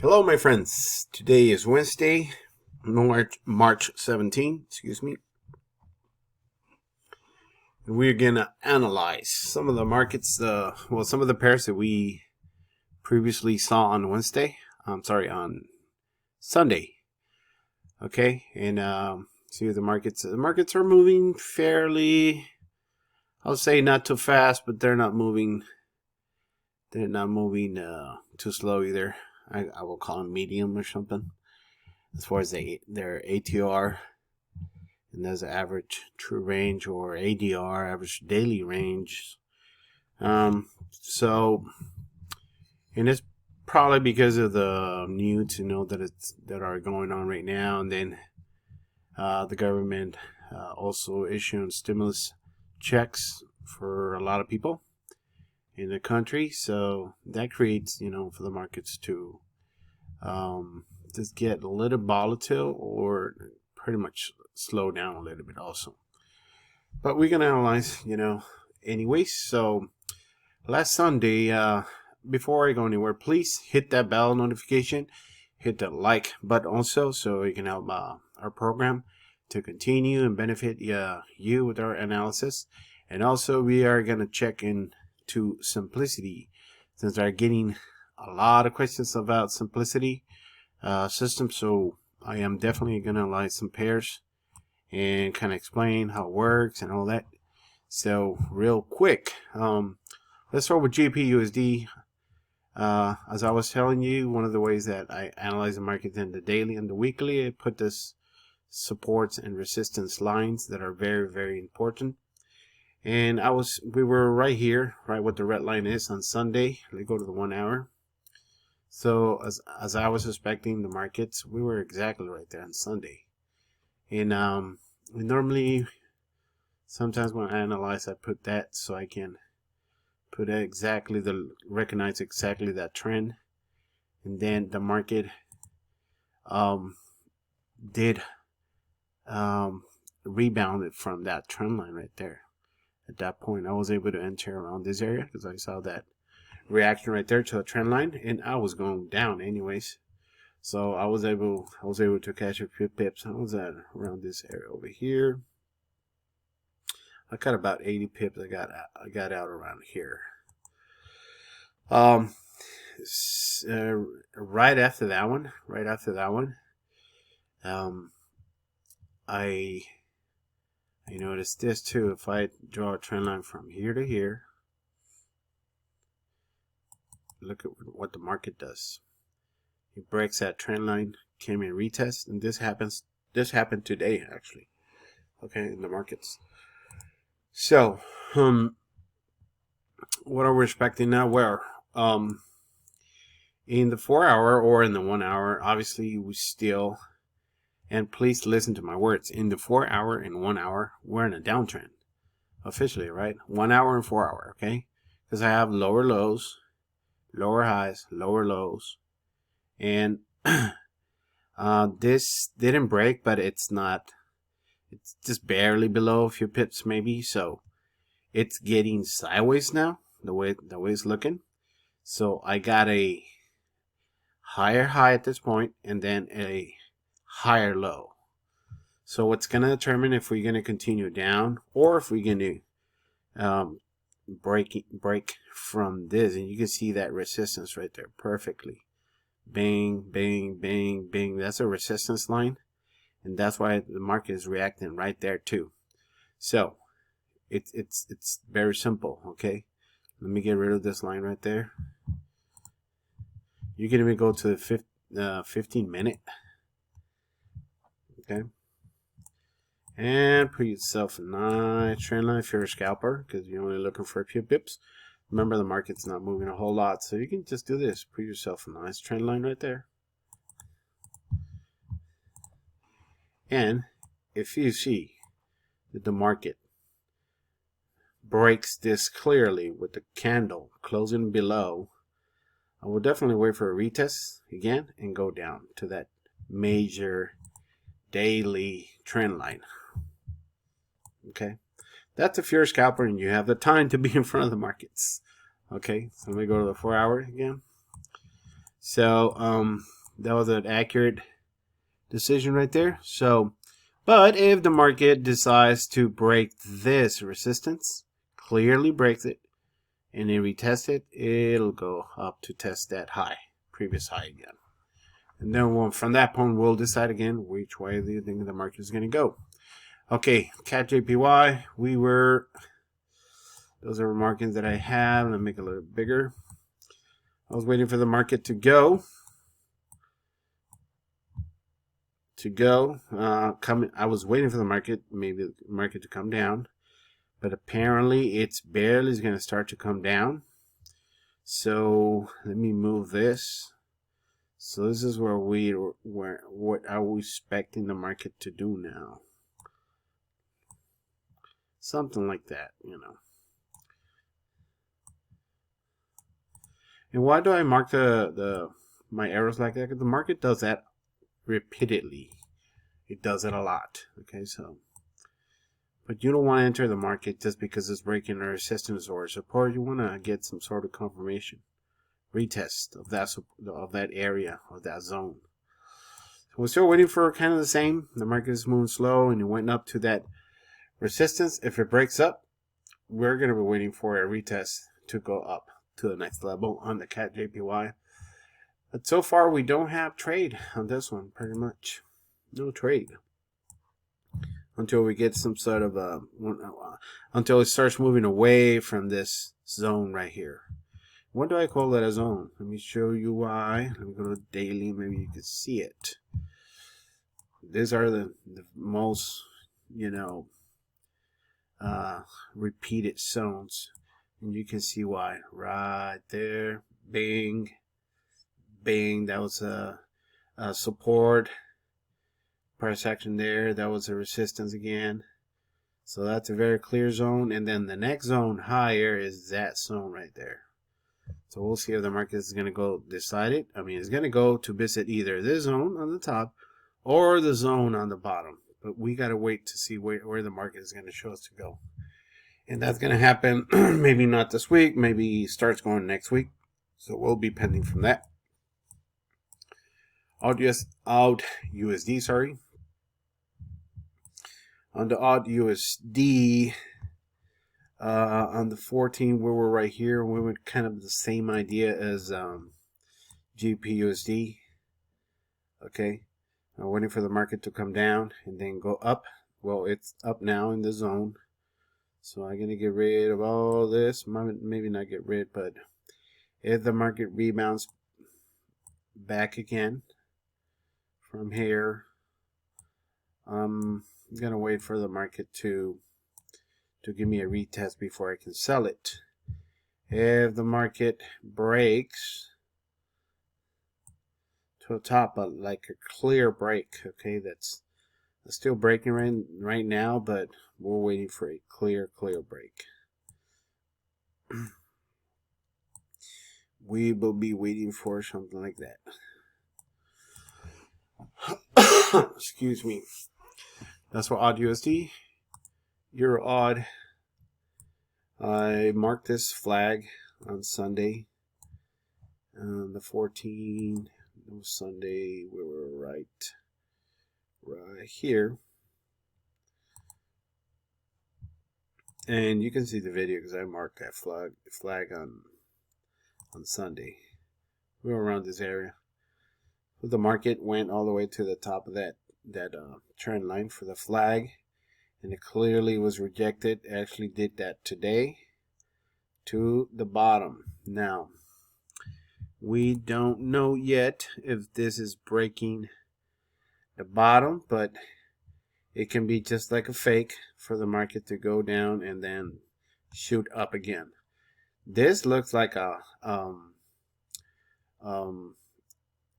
Hello, my friends. Today is Wednesday, March 17, excuse me. And we're going to analyze some of the markets, some of the pairs that we previously saw on on Sunday. Okay, and see the markets. The markets are moving fairly, I'll say not too fast, but they're not moving too slow either. I will call them medium or something as far as their ATR, and there's an average true range, or ADR, average daily range. So, and it's probably because of the news that are going on right now, and then the government also issuing stimulus checks for a lot of people in the country, so that creates, for the markets to just get a little volatile or pretty much slow down a little bit also. But we're gonna analyze, anyways. So last Sunday, before I go anywhere, please hit that bell notification, hit the like button also, so you can help our program to continue and benefit you with our analysis. And also, we are gonna check in to simplicity, since I'm getting a lot of questions about simplicity system. So I am definitely going to analyze some pairs and kind of explain how it works and all that. So real quick, let's start with JPUSD. As I was telling you, one of the ways that I analyze the market in the daily and the weekly, I put this supports and resistance lines that are very, very important. And we were right here, right what the red line is on Sunday. Let's go to the 1 hour. So as I was expecting the markets, we were exactly right there on Sunday. And normally, sometimes when I analyze, I put that so I can put recognize exactly that trend. And then the market did rebounded from that trend line right there. At that point, I was able to enter around this area because I saw that reaction right there to a trend line, and I was going down anyways. So I was able to catch a few pips. I was at around this area over here. I got about 80 pips. I got out around here. Right after that one, I noticed this too. If I draw a trend line from here to here, look at what the market does. It breaks that trend line, came in retest, and this happened today actually. Okay, in the markets. So, what are we expecting now? Where in the 4 hour or in the 1 hour, obviously we still, and please listen to my words, in the 4 hour and 1 hour, we're in a downtrend. Officially, right? 1 hour and 4 hour, okay? Because I have lower lows, lower highs, lower lows, and this didn't break, but it's just barely below a few pips maybe. So it's getting sideways now, the way it's looking. So I got a higher high at this point and then a higher low. So what's going to determine if we're going to continue down or if we're going to break from this. And you can see that resistance right there perfectly. Bang, bang, bang, bang. That's a resistance line, and that's why the market is reacting right there too. So it's very simple. Okay, let me get rid of this line right there. You can even go to the 15-minute. Okay, and put yourself a nice trend line if you're a scalper, because you're only looking for a few pips. Remember, the market's not moving a whole lot, so you can just do this. Put yourself a nice trend line right there. And if you see that the market breaks this clearly with the candle closing below, I will definitely wait for a retest again and go down to that major daily trend line. Okay. That's if you're a scalper and you have the time to be in front of the markets. Okay, so let me go to the 4 hour again. So that was an accurate decision right there. So, but if the market decides to break this resistance, clearly breaks it, and then retest it, it'll go up to test that high, previous high again. And then from that point, we'll decide again which way do you think the market is going to go. Okay, CAT JPY, those are markings that I have. Let me make it a little bigger. I was waiting for the market to go. I was waiting for the market, maybe the market to come down, but apparently it's barely going to start to come down. So let me move this. So this is where what are we expecting the market to do now? Something like that, you know. And why do I mark my arrows like that? Because the market does that repeatedly. It does it a lot. Okay, so, but you don't want to enter the market just because it's breaking a resistance or support. You want to get some sort of confirmation, retest of that area, of that zone. So we're still waiting for kind of the same. The market is moving slow, and it went up to that resistance. If it breaks up, we're going to be waiting for a retest to go up to the next level on the CAT JPY. But so far, we don't have trade on this one, pretty much. No trade. Until we get some sort of until it starts moving away from this zone right here. What do I call that a zone? Let me show you why. Let me go to daily, maybe you can see it. These are the most, repeated zones. And you can see why. Right there. Bing. Bing. That was a support. Price action there. That was a resistance again. So that's a very clear zone. And then the next zone higher is that zone right there. So we'll see if the market is going to go decide it. I mean, it's going to go to visit either this zone on the top or the zone on the bottom. But we got to wait to see where the market is going to show us to go. And that's going to happen maybe not this week. Maybe starts going next week. So we'll be pending from that. Out USD, sorry. On the odd USD, on the 14, we were right here. We were kind of the same idea as GPUSD. Okay, I'm waiting for the market to come down and then go up. Well, it's up now in the zone. So I'm going to get rid of all this. Maybe not get rid, but if the market rebounds back again from here, I'm going to wait for the market to give me a retest before I can sell it. If the market breaks to the top, like a clear break, okay, that's still breaking right now, but we're waiting for a clear break. We will be waiting for something like that. Excuse me. That's for odd USD. Euro odd. I marked this flag on Sunday. The 14th. It was Sunday. We were right here. And you can see the video because I marked that flag on Sunday. We were around this area. The market went all the way to the top of that trend line for the flag, and it clearly was rejected. It actually did that today to the bottom. Now, we don't know yet if this is breaking the bottom, but it can be just like a fake for the market to go down and then shoot up again. This looks like a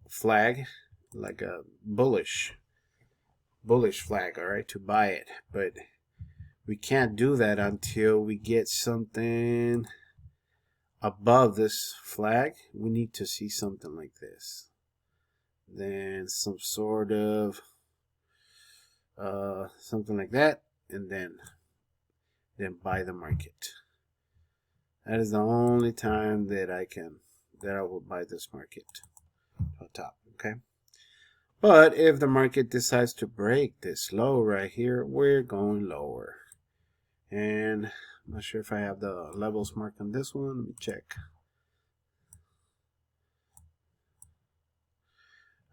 flag, like a bullish flag, all right, to buy it. But we can't do that until we get something above this flag. We need to see something like this, then some sort of something like that, and then buy the market. That is the only time that I will buy this market. to the top. Okay. But if the market decides to break this low right here, we're going lower. And I'm not sure if I have the levels marked on this one. Let me check.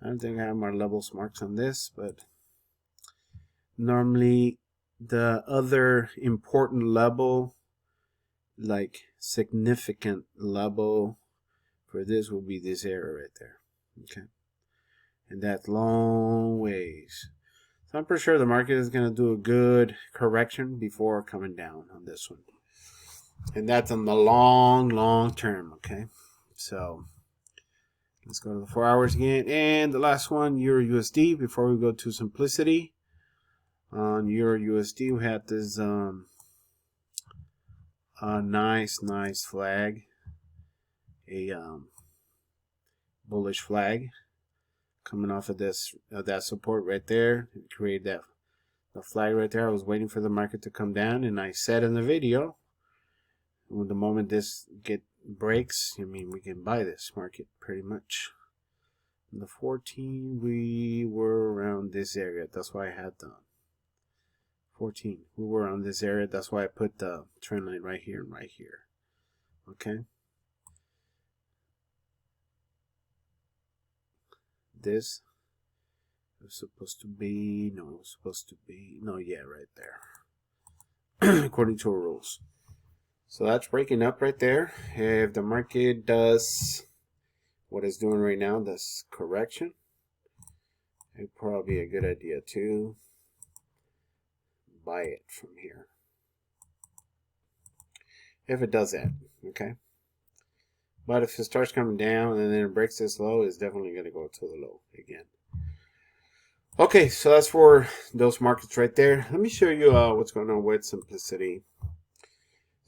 I don't think I have my levels marked on this, but normally the other important level, like significant level for this, will be this area right there. Okay. And that's long ways. So I'm pretty sure the market is going to do a good correction before coming down on this one. And that's on the long term, okay? So let's go to the 4 hours again. And the last one, Euro USD, before we go to simplicity. On Euro USD, we had this nice flag, a bullish flag coming off of this that support right there. It created that the flag right there. I was waiting for the market to come down, and I said in the video, when the moment this breaks, I mean, we can buy this market pretty much. In the 14, we were around this area. That's why I had the 14. We were on this area. That's why I put the trend line right here and right here. Okay. This was supposed to be, no, it was supposed to be, no, yeah, right there. According to our rules. So that's breaking up right there. If the market does what it's doing right now, this correction, it'd probably be a good idea to buy it from here. If it does that, okay? But if it starts coming down and then it breaks this low, it's definitely going to go to the low again. Okay, so that's for those markets right there. Let me show you what's going on with Simplicity.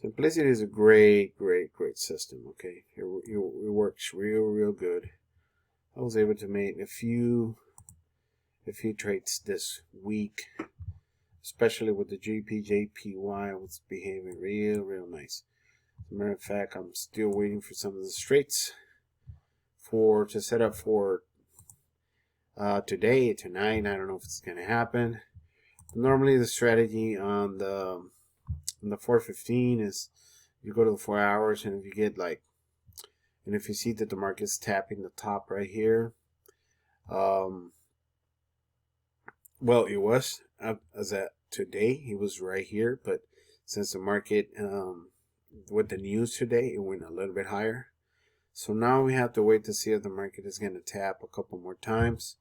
Simplicity is a great system, okay? It works real good. I was able to make a few trades this week, especially with the JPY. Was behaving real nice. As a matter of fact, I'm still waiting for some of the straights to set up for today, tonight. I don't know if it's going to happen. Normally the strategy on the 415 is you go to the 4 hours, and if you get and if you see that the market's tapping the top right here, well, it was as at today, it was right here, but since the market with the news today, it went a little bit higher. So now we have to wait to see if the market is going to tap a couple more times,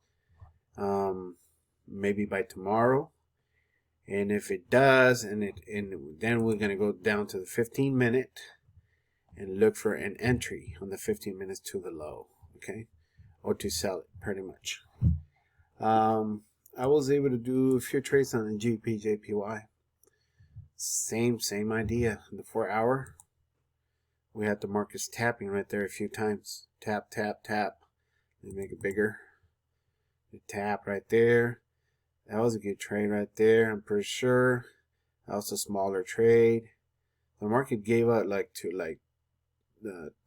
maybe by tomorrow. And if it does, and then we're going to go down to the 15-minute and look for an entry on the 15 minutes to the low, okay, or to sell it pretty much. I was able to do a few trades on the JPY. Same idea. In the 4 hour, we had the markets tapping right there a few times. Tap. Let me make it bigger. The tap right there. That was a good trade right there. I'm pretty sure that was a smaller trade. The market gave out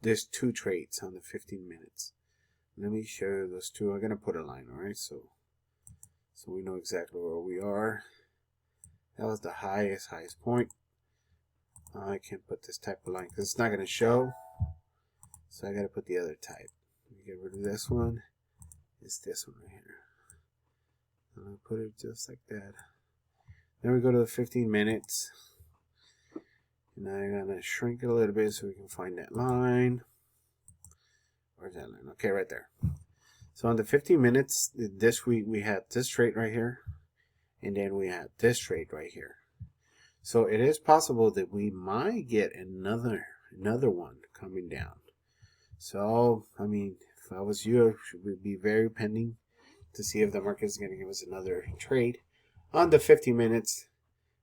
there's 2 trades on the 15 minutes. Let me show you those two. I'm gonna put a line, all right, so we know exactly where we are. That was the highest point. I can't put this type of line because it's not gonna show. So I gotta put the other type. Let me get rid of this one. It's this one right here. And I'll put it just like that. Then we go to the 15 minutes. And I'm gonna shrink it a little bit so we can find that line. Where's that line? Okay, right there. So on the 15 minutes, this week we had this trade right here. And then we had this trade right here. So it is possible that we might get another one coming down. So, I mean, if I was you, I would be very pending to see if the market is going to give us another trade on the 50 minutes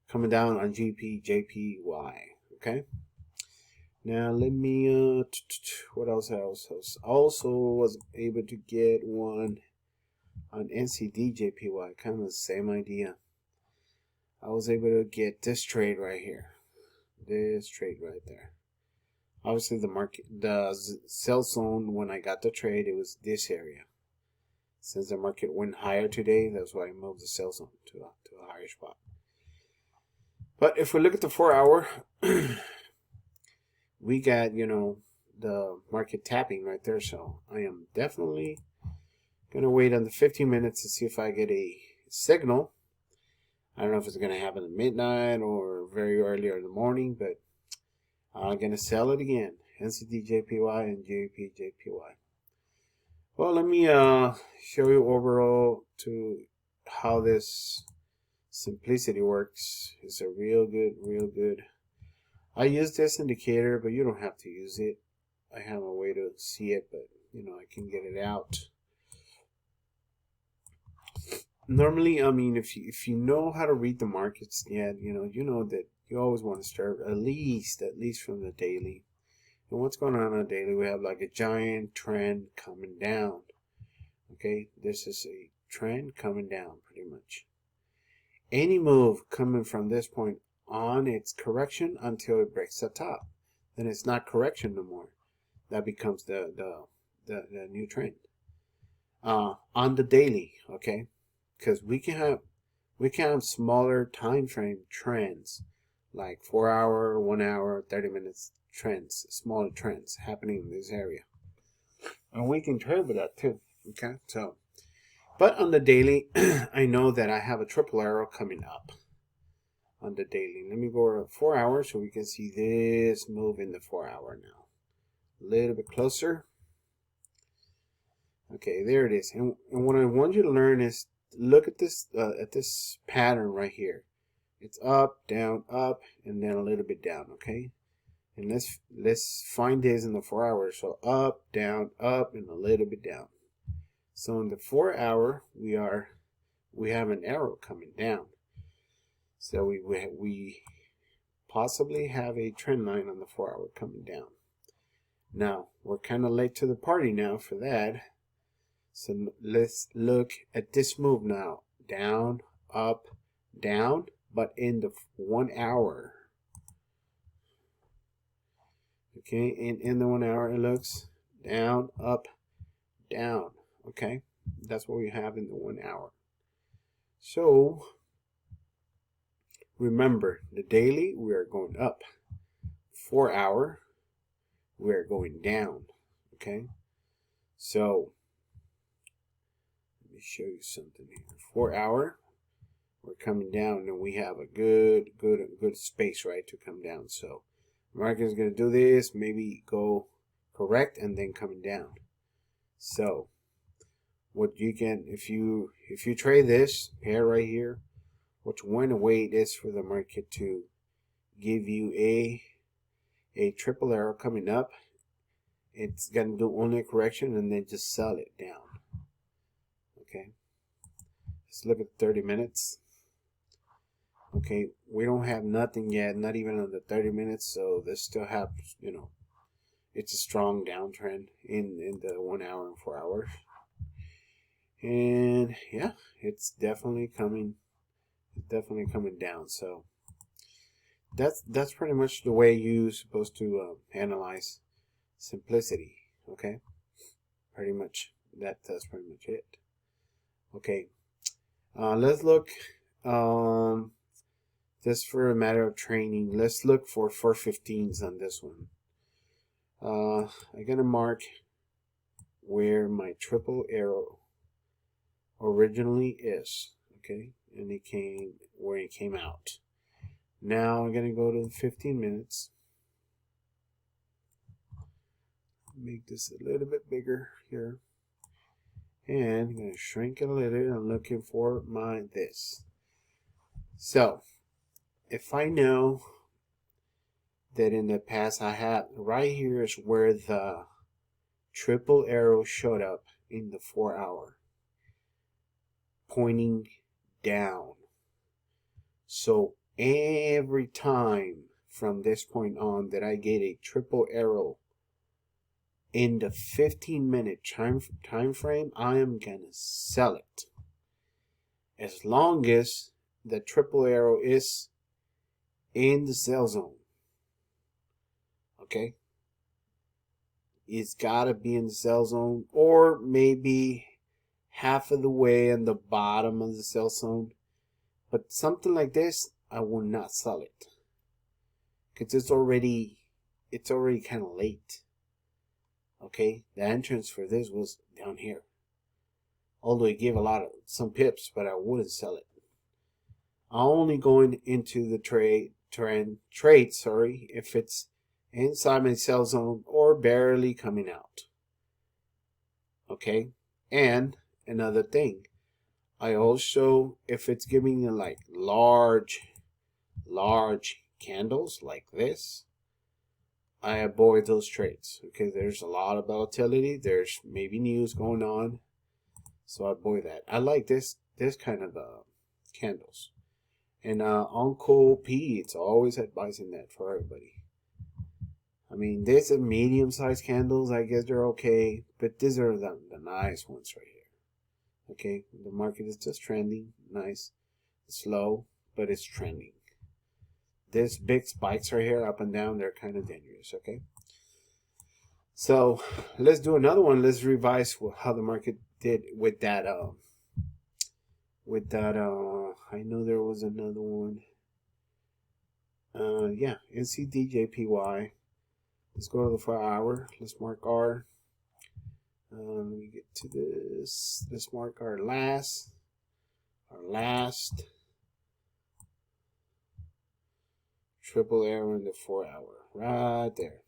coming down on JPY. Okay. Now let me what else? I also was able to get one on NCD JPY. Kind of the same idea. I was able to get this trade right here. This trade right there. Obviously, the sell zone when I got the trade, it was this area. Since the market went higher today, that's why I moved the sell zone to a higher spot. But if we look at the 4-hour, we got, the market tapping right there. So I am definitely going to wait on the 15 minutes to see if I get a signal. I don't know if it's going to happen at midnight or very early in the morning, but I'm going to sell it again. NCDJPY and JPJPY. Well, let me show you overall to how this simplicity works. It's a real good. I use this indicator, but you don't have to use it. I have a way to see it, but I can get it out. Normally, I mean, if you know how to read the markets, yeah, you know that you always want to start at least from the daily. And what's going on the daily? We have like a giant trend coming down. Okay, this is a trend coming down pretty much. Any move coming from this point on, it's correction until it breaks the top. Then it's not correction no more. That becomes the new trend. On the daily, okay, because we can have smaller time frame trends like 4-hour, 1 hour, 30 minutes trends, smaller trends happening in this area, and we can trade with that too. Okay, so but on the daily, I know that I have a triple arrow coming up on the daily. Let me go to 4 hours so we can see this move in the 4-hour now. A little bit closer. Okay, there it is. And what I want you to learn is look at this pattern right here. It's up, and then a little bit down. Okay, and let's find this in the 4 hours. So up, and a little bit down. So in the 4-hour, we have an arrow coming down. So we possibly have a trend line on the 4-hour coming down. Now we're kind of late to the party now for that. So let's look at this move now. Down, up, down, but in the 1 hour. Okay, and in the 1 hour it looks down, up, down. Okay, that's what we have in the 1 hour. So remember, the daily we are going up. 4-hour we are going down. Okay, so let me show you something here. 4-hour we're coming down, and we have a good space, right, to come down. So market is going to do this, maybe go correct and then coming down. So what you can, if you trade this pair right here, what you want to wait is for the market to give you a triple arrow coming up. It's going to do only a correction and then just sell it down. Okay, let's look at 30 minutes. Okay, we don't have nothing yet, not even on the 30 minutes, so this still have, it's a strong downtrend in the 1 hour and 4 hours. And yeah, it's definitely coming down. So that's pretty much the way you're supposed to analyze simplicity. Okay, pretty much that's pretty much it. Okay, let's look just for a matter of training, let's look for 415s on this one. I'm gonna mark where my triple arrow originally is. Okay, and it came where it came out. Now I'm gonna go to the 15 minutes. Make this a little bit bigger here, and I'm gonna shrink it a little. I'm looking for this. So if I know that in the past I had right here is where the triple arrow showed up in the 4 hour, pointing down. So every time from this point on that I get a triple arrow in the 15-minute time frame, I am gonna sell it as long as the triple arrow is in the sell zone. Okay, it's got to be in the sell zone, or maybe half of the way in the bottom of the sell zone. But something like this, I will not sell it, because it's already kind of late. Okay, the entrance for this was down here, although it gave some pips, but I wouldn't sell it. I'm only going into the trade if it's inside my sell zone or barely coming out. Okay, and another thing, I also, if it's giving you like large candles like this, I avoid those trades. Okay, there's a lot of volatility, there's maybe news going on, so I avoid that. I like this kind of candles. And Uncle P, it's always advising that for everybody. I mean, these are medium-sized candles. I guess they're okay, but these are the nice ones right here. Okay, the market is just trending, nice, slow, but it's trending. This big spikes right here, up and down, they're kind of dangerous. Okay, so let's do another one. Let's revise how the market did with that. I know there was another one. Yeah, NCDJPY. Let's go to the 4 hour. Let's mark our. Let me get to this. Let's mark our last triple arrow in the 4 hour, right there.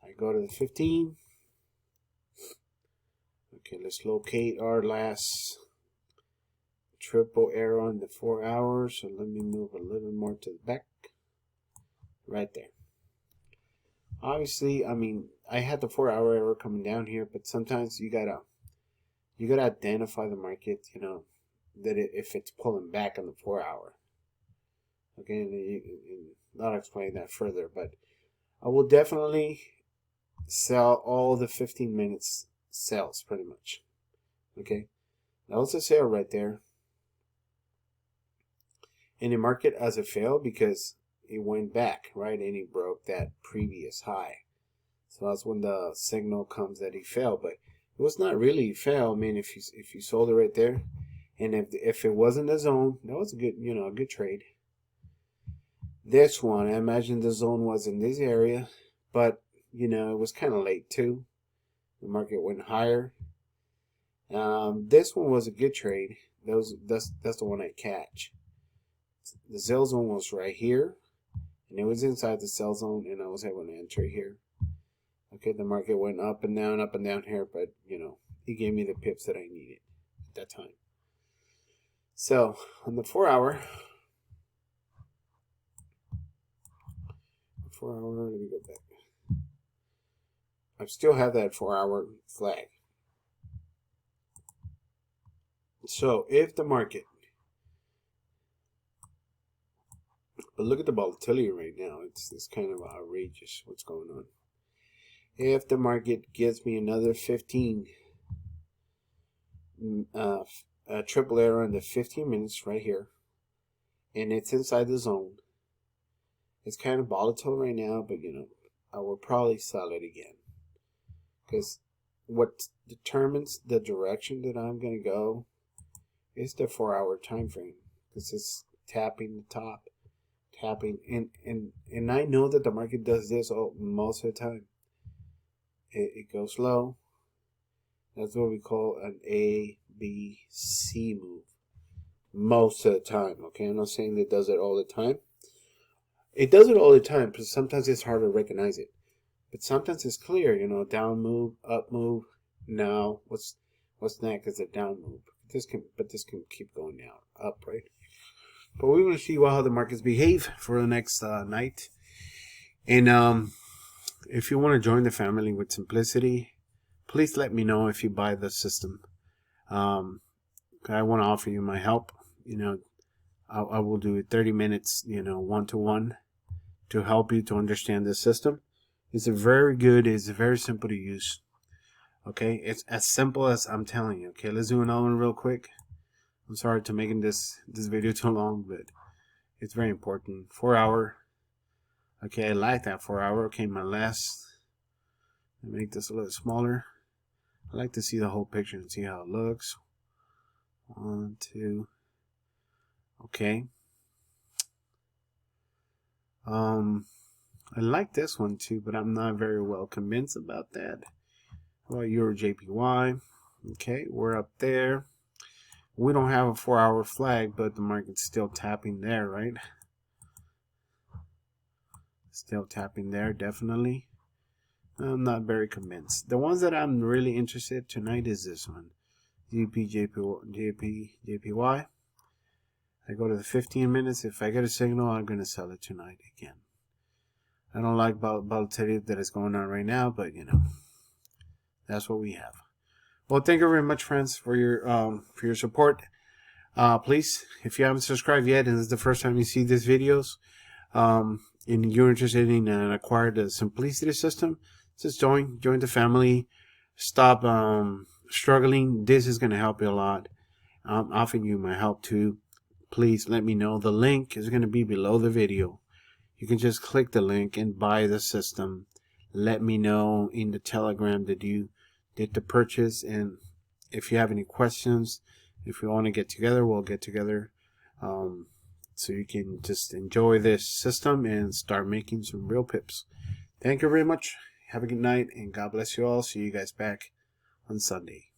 I go to the 15. Okay, let's locate our last triple arrow in the 4 hours. So let me move a little more to the back. Right there. Obviously, I mean, I had the 4 hour arrow coming down here, but sometimes you gotta identify the market, you know, that if it's pulling back on the 4 hour. Okay, and I'll explain that further, but I will definitely sell all the 15 minutes sales pretty much. Okay, that was a sale right there. And the market as it failed because it went back, right, and it broke that previous high. So that's when the signal comes that he fell, but it was not really a fail. I mean, if you sold it right there, and if it wasn't the zone, that was a good, you know, a good trade. This one, I imagine the zone was in this area, but you know, it was kind of late too. The market went higher. This one was a good trade. That's the one I catch. The sell zone was right here, and it was inside the sell zone, and I was able to enter here. Okay, the market went up and down here, but you know, it gave me the pips that I needed at that time. So on the 4 hour, let me go back. I still have that 4 hour flag. So if the market, but look at the volatility right now. It's kind of outrageous what's going on. If the market gives me another 15 triple arrow in the 15 minutes right here, and it's inside the zone, it's kind of volatile right now, but you know, I will probably sell it again, because what determines the direction that I'm going to go is the 4 hour time frame, because it's tapping the top, tapping, and I know that the market does this most of the time. It goes low. That's what we call an A, B, C move most of the time. Okay, I'm not saying it does it all the time. It does it all the time, but sometimes it's hard to recognize it. But sometimes it's clear, you know, down move, up move. Now, what's next is a down move. This can keep going down, up, right? But we want to see how the markets behave for the next night. And if you want to join the family with simplicity, please let me know if you buy the system. I want to offer you my help. You know, I will do it 30 minutes, you know, one-to-one to help you to understand the system. It's very simple to use. Okay, it's as simple as I'm telling you. Okay, let's do another one real quick. I'm sorry to making this video too long, but it's very important. 4 hour. Okay, I like that 4 hour. Okay, my last. Make this a little smaller. I like to see the whole picture and see how it looks. 1, 2. Okay. I like this one too, but I'm not very well convinced about that. How about Euro JPY? Okay, we're up there. We don't have a 4-hour flag, but the market's still tapping there, right? Still tapping there, definitely. I'm not very convinced. The ones that I'm really interested tonight is this one, JPY. I go to the 15 minutes. If I get a signal, I'm going to sell it tonight again. I don't like volatility that is going on right now, but you know, that's what we have. Well, thank you very much, friends, for your support. Please, if you haven't subscribed yet and this is the first time you see these videos, and you're interested in acquire the Simplicity system, just join the family. Stop struggling. This is going to help you a lot. I'm offering you my help too. Please let me know. The link is going to be below the video. You can just click the link and buy the system. Let me know in the Telegram that you did the purchase, and if you have any questions, if you want to get together, we'll get together, so you can just enjoy this system and start making some real pips. Thank you very much. Have a good night, and God bless you all. See you guys back on Sunday.